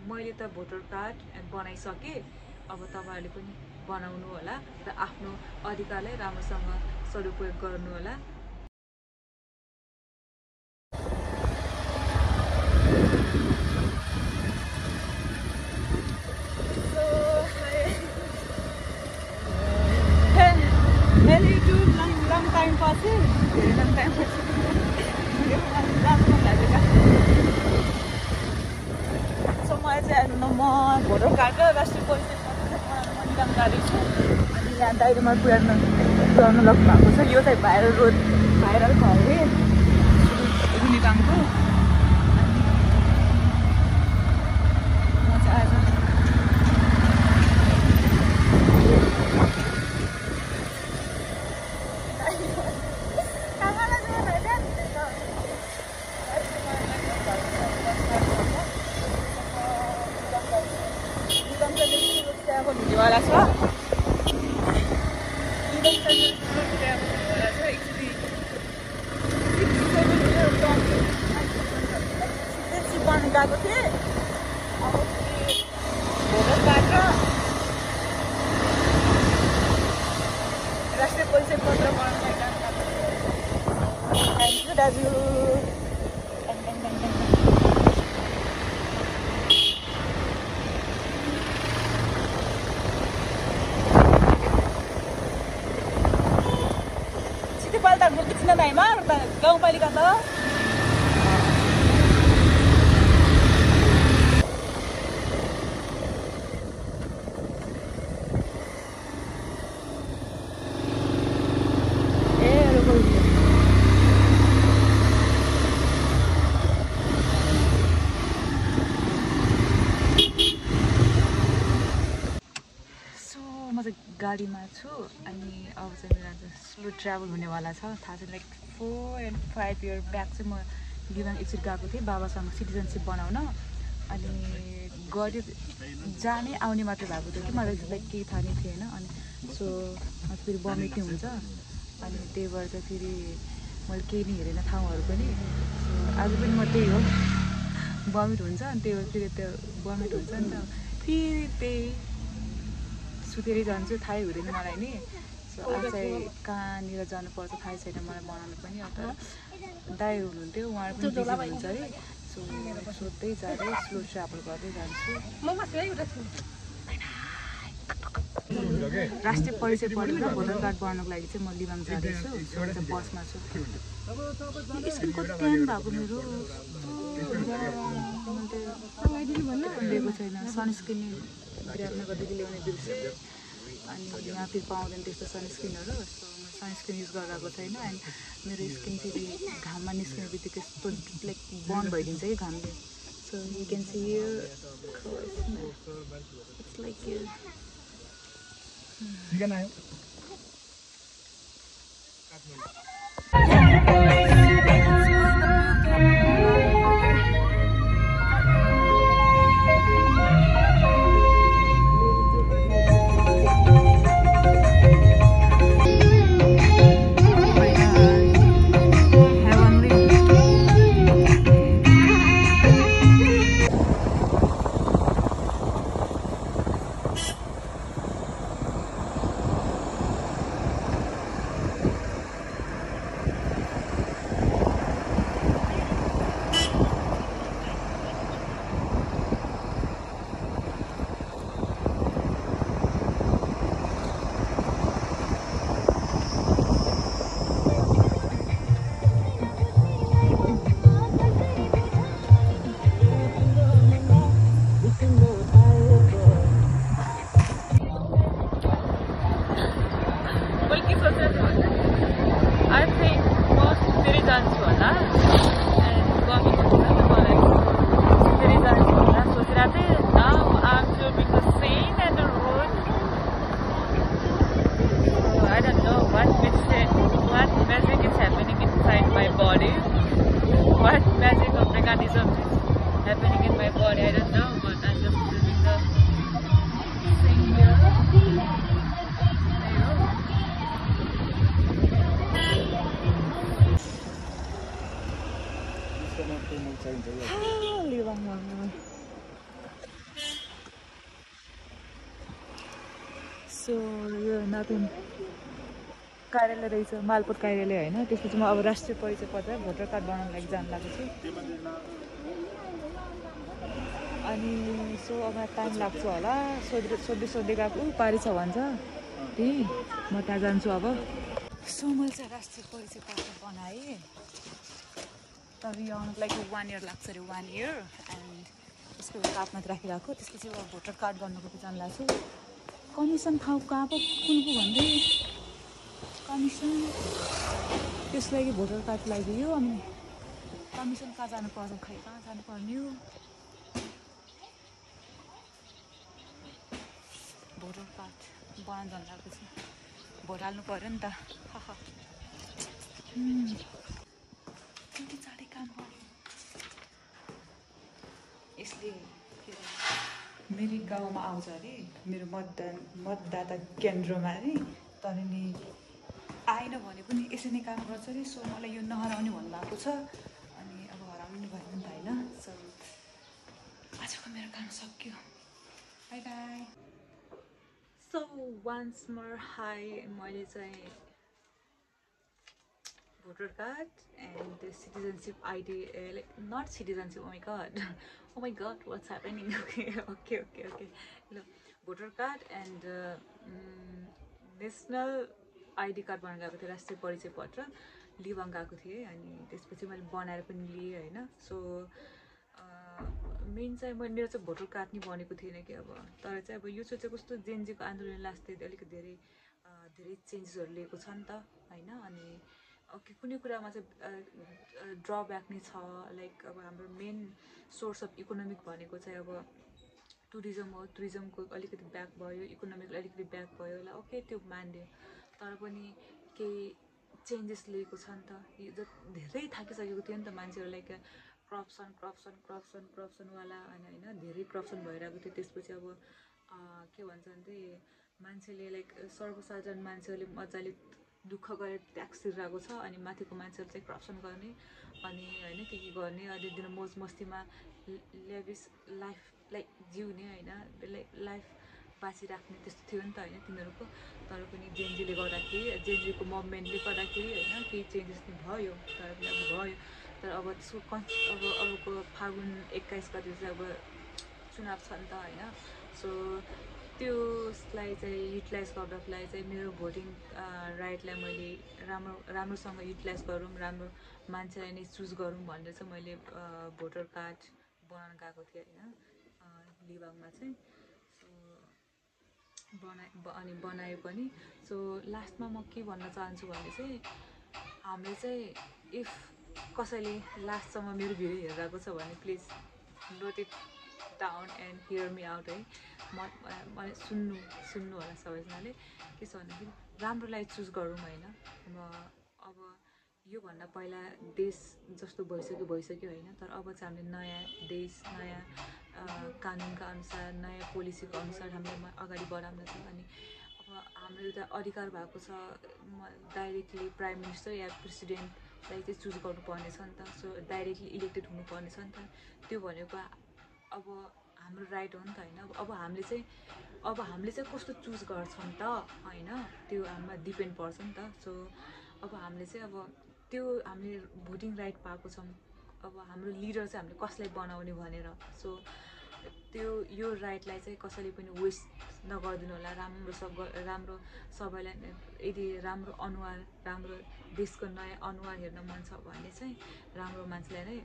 मैले त voter card बनाइसकेँ, अब तपाईहरुले पनि बनाउनु होला र आफ्नो अधिकारलाई राम्रोसँग सदुपयोग गर्नु होला। भोटर कार्ड र राष्ट्रिय परिचय पत्र बनाउन निगम जाँदै छु। अनि यहाँ दाइरोमा पुर्याउन लाग्नु भएको छ। यो चाहिँ भाइरल छ अरे रुनिगाङको। म चाहिँ आज वाला छ। बन्द गएको थिएँ। अब भोटर कार्ड र राष्ट्रिय परिचय पत्र बनाउन थ्याङ्क यू दाजु। गाउँपालिका त गाडीमा छु। अनि अब चाहिँ मेरो स्लो ट्राभल हुनेवाला छ। थाहा छैन, लाइक 4 and 5 year ब्याक चाहिँ म लिबाङ एकचोटि गएको थिएँ बाबासँग सिटिजनसिप बनाउन। अनि गऱ्यो, जाने आउने मात्रै भएको थियो कि मलाई लाइक केही थाहा नै थिएन। अनि सो फेरि बमिटिङ हुन्छ। अनि त्यही भएर चाहिँ फेरि मैले केही नै हेरेन ठाउँहरू पनि। सो आज पनि म त्यही हो, बमिट हुन्छ। अनि त्यही भएर फेरि त्यो बमिट हुन्छ नि त, फेरि त्यही सुतेरै जान्छु, थाहै हुँदैन मलाई नि। सो आज चाहिँ कहाँनिर जानुपर्छ थाहै छैन मलाई बनाउनु पनि। अन्त दाइ हुनुहुन्थ्यो, उहाँहरू पनि बिजी हुनुहुन्छ अरे। सो सोध्दै जाँदै स्लो ट्राभल गर्दै जान्छु। राष्ट्रिय परिचय पत्र र भोटर कार्ड बनाउनको लागि चाहिँ म लिबाङ जाँदैछु। बसमा छु। स्किनको ट्यान भएको मेरो लिएको छैन। सनस्क्रिन विराटनगरदेखि ल्याउने बिर्सेँ। अनि यहाँ फेरि पाउँदैन त्यस्तो सनस्क्रिनहरू। सो म सनस्क्रिन युज गरेको छैन। एन्ड मेरो स्किन फेरि घाममा निस्किने बित्तिकै यस्तो लाइक बर्न भइदिन्छ कि घामले। So you can see it's like so यो नतुन कार्यालय रहेछ, मालपोत कार्यालय होइन। त्यसपछि म अब राष्ट्रिय परिचय पत्र भोटर कार्ड बनाउनको लागि जानु लागेको छु। अनि सो अब टाइम लाग्छ होला, सोध्दै गएको पारी छ भन्छ त्यही म त्यहाँ जान्छु अब। सो मैले चाहिँ राष्ट्रिय परिचय पत्र बनाएँ, तर यो आउनुको लागि 1 इयर लाग्छ अरे, 1 इयर। एन्ड त्यसको कागमा राखिरहेको। त्यसपछि अब भोटर कार्ड गर्नुको चाहिँ जानु लाग्छु। कमिसन कहाँ पो कुन पो भन्दै कमिसन, त्यस लागि भोटर कार्ड लगाइदियो। अनि कमिसन कहाँ जानुपर्छ, खै कहाँ जानुपर्ने हो। भोटर कार्ड बनाउनु जानु लागेको छु, भोट हाल्नु पऱ्यो नि त। कति चाँडै काम पऱ्यो यसले। मेरो गाउँमा आउँछ अरे, मेरो मतदाता केन्द्रमा अरे, तर नि आएन भने पनि यसरी नै काम गर्छ अरे। सो मलाई यो नहराउने भन्नुभएको छ। अनि अब हराउनु भएन नि त होइन। सो आजको मेरो काम सक्यो, bye bye. So once more hi, मैले चाहिँ voter card and citizenship ID, like not citizenship, oh my god what's happening. Okay ल, voter card and national ID card बनाउनु गएको थिएँ, राष्ट्रिय परिचय पत्र लिबाङ गएको थिएँ। अनि त्यसपछि मैले बनाएर पनि लिएँ होइन। सो मेन चाहिँ मेरो चाहिँ भोटर कार्ड नि बनेको थिएन कि अब। तर चाहिँ अब यो चाहिँ कस्तो जेनजीको आन्दोलन लास्टै अलिकति धेरै चेन्जेसहरू लिएको छ नि त होइन। अनि कुनै कुरामा चाहिँ ड्रब्याक नै छ, लाइक अब हाम्रो मेन सोर्स अफ इकोनोमिक भनेको चाहिँ अब टुरिज्म हो। टुरिज्मको अलिकति ब्याक भयो, इकोनोमिक अलिकति ब्याक भयो होला, ओके त्यो मानिदियो। तर पनि केही चेन्जेस लिएको छ नि त। यो धेरै थाकिसकेको थियो नि त मान्छेहरू, लाइक करप्सनवाला होइन, धेरै करप्सन भइरहेको थियो। त्यसपछि अब के भन्छ भने मान्छेले लाइक सर्वसाधारण मान्छेहरूले मजाले दुःख गरेर ट्याक्स तिरिरहेको छ। अनि माथिको मान्छेहरू चाहिँ करप्सन गर्ने अनि होइन के गर्ने, अहिले दिन मोज मस्तीमा लेभिस लाइफ लाइक जिउने होइन, लाइफ बाँचिराख्ने त्यस्तो थियो नि त होइन तिनीहरूको। तर पनि जेनजीले गर्दाखेरि, जेनजीको मुभमेन्टले गर्दाखेरि होइन केही चेन्जेस नि भयो, तर पनि अब भयो। तर अब त्यसको अबको फागुन 21 गते चाहिँ अब चुनाव छ नि त होइन। सो त्यसलाई चाहिँ युटिलाइज गर्नको लागि चाहिँ मेरो भोटिङ राइटलाई मैले राम्रोसँग युटिलाइज गरौँ, राम्रो मान्छेलाई नै चुज गरौँ भनेर चाहिँ मैले भोटर कार्ड बनाउन गएको थिएँ होइन लिबाङमा चाहिँ। सो अनि बनायो पनि। सो लास्टमा म के भन्न चाहन्छु भने चाहिँ हामीले चाहिँ इफ कसैले लास्टसम्म मेरो भिडियो हेरिरहेको छ भने please note it down and hear me out है। मलाई सुन्नु होला सबैजनाले। के छ भन्दाखेरि राम्रोलाई चुज गरौँ होइन। अब योभन्दा पहिला देश जस्तो भइसक्यो होइन। तर अब चाहिँ हामीले नयाँ देश, नयाँ कानुनका अनुसार, नयाँ पोलिसीको अनुसार हामीले अगाडि बढाउन छ। अनि अब हाम्रो एउटा अधिकार भएको छ, डाइरेक्टली प्राइम मिनिस्टर या प्रेसिडेन्टलाई चाहिँ चुज गर्नुपर्ने छ नि त। सो डाइरेक्टली इलेक्टेड हुनुपर्ने छ नि त। त्यो भनेको अब हाम्रो राइट हो नि त होइन। अब हामीले चाहिँ कस्तो चुज गर्छौँ त होइन, त्यो हाम्रोमा डिपेन्ड पर्छ नि त। सो अब हामीले चाहिँ अब त्यो हामीले भोटिङ राइट पाएको छौँ। अब हाम्रो लिडर चाहिँ हामीले कसलाई बनाउने भनेर। सो यो राइटलाई चाहिँ कसैले पनि वेस्ट नगरिदिनु होला। राम्रो सबैलाई यदि राम्रो अनुहार, राम्रो देशको नयाँ अनुहार हेर्न मन छ भने चाहिँ राम्रो मान्छेलाई नै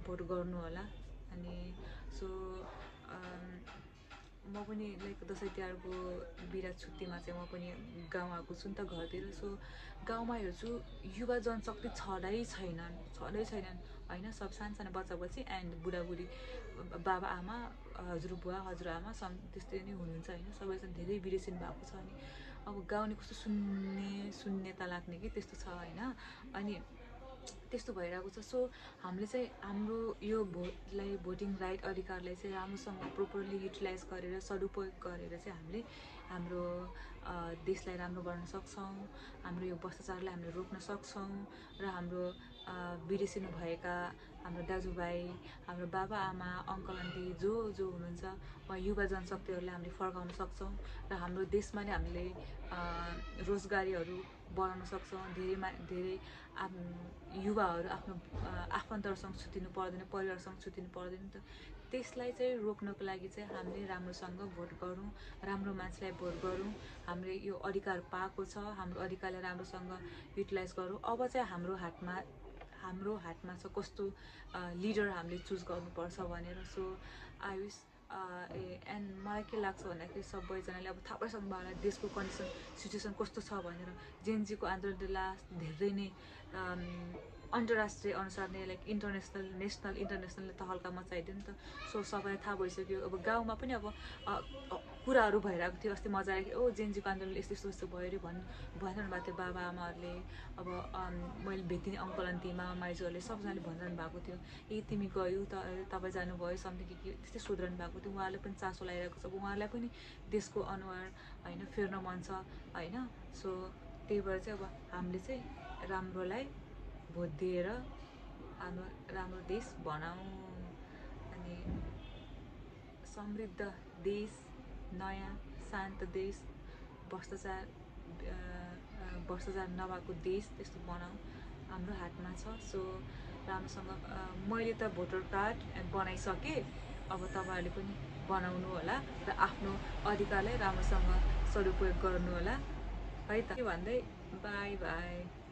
भोट गर्नु होला। अनि सो म पनि लाइक दसैँ तिहारको बिदा छुट्टीमा चाहिँ म पनि गाउँ आएको छु नि त घरतिर। सो गाउँमा हेर्छु युवा जनशक्ति छँदै छैनन् होइन। सब सानो बच्चा बच्ची एन्ड बुढाबुढी, बाबा आमा, हजुरबुवा हजुरआमा त्यस्तै नै हुनुहुन्छ होइन। सबैजना धेरै बिर्सिनु भएको छ। अनि अब गाउने कस्तो शून्यता लाग्ने कि त्यस्तो छ होइन। अनि त्यस्तो भइरहेको छ। सो हामीले चाहिँ हाम्रो यो भोटिङ राइट अधिकारलाई चाहिँ राम्रोसँग प्रोपरली युटिलाइज गरेर सदुपयोग गरेर चाहिँ हामीले हाम्रो देशलाई राम्रो गर्न सक्छौँ। हाम्रो यो भ्रष्टाचारलाई हामीले रोक्न सक्छौँ र हाम्रो बिर्सिनु भएका हाम्रो दाजुभाइ, हाम्रो बाबा आमा, अङ्कल आन्टी जो हुनुहुन्छ उहाँ युवा जनशक्तिहरूले हामीले फर्काउन सक्छौँ र हाम्रो देशमा नै हामीले रोजगारीहरू बढाउन सक्छौँ। धेरै युवाहरू आफ्नो आफन्तहरूसँग छुट्टिनु पर्दैन, परिवारसँग छुट्टिनु पर्दैन। त त्यसलाई चाहिँ रोक्नको लागि चाहिँ हामीले राम्रोसँग भोट गरौँ, राम्रो मान्छेलाई भोट गरौँ। हामीले यो अधिकार पाएको छ, हाम्रो अधिकारलाई राम्रोसँग युटिलाइज गरौँ। अब चाहिँ हाम्रो हातमा छ कस्तो लिडर हामीले चुज गर्नुपर्छ भनेर। सो आई विस एन्ड मलाई के लाग्छ भन्दाखेरि सबैजनाले अब थाहा पाइसक्नु भयो होला देशको सिचुएसन कस्तो छ भनेर। जेनजीको आन्दोलनले धेरै नै अन्तर्राष्ट्रिय अनुसार नै लाइक नेसनल इन्टरनेसनल त हल्का मचाइदियो नि त। सो सबैलाई थाहा भइसक्यो। अब गाउँमा पनि अब कुराहरू भइरहेको थियो। अस्ति मजाले जेनजीको आन्दोलन यस्तो भयो अरे भनिरहनु भएको थियो बाबा आमाहरूले। अब मैले भेटिने अङ्कल आन्टी मामा माइजूहरूले सबजनाले भनिरहनु भएको थियो, तिमी गयौ तपाईँ जानुभयो समथिङ के त्यस्तै सोधिरहनु भएको थियो। उहाँहरूले पनि चासो लगाइरहेको छ। अब उहाँहरूलाई पनि देशको अनुहार होइन फेर्न मन छ होइन। सो त्यही भएर चाहिँ अब हामीले चाहिँ राम्रोलाई भोट दिएर हाम्रो राम्रो देश बनाऊँ। अनि समृद्ध देश, नयाँ शान्त देश, भ्रष्टाचार नभएको देश त्यस्तो बनाऊँ, हाम्रो हातमा छ। सो राम्रोसँग मैले त भोटर कार्ड बनाइसकेँ। अब तपाईँहरूले पनि बनाउनु होला र आफ्नो अधिकारलाई राम्रोसँग सदुपयोग गर्नु होला है त। के भन्दै बाई बाई।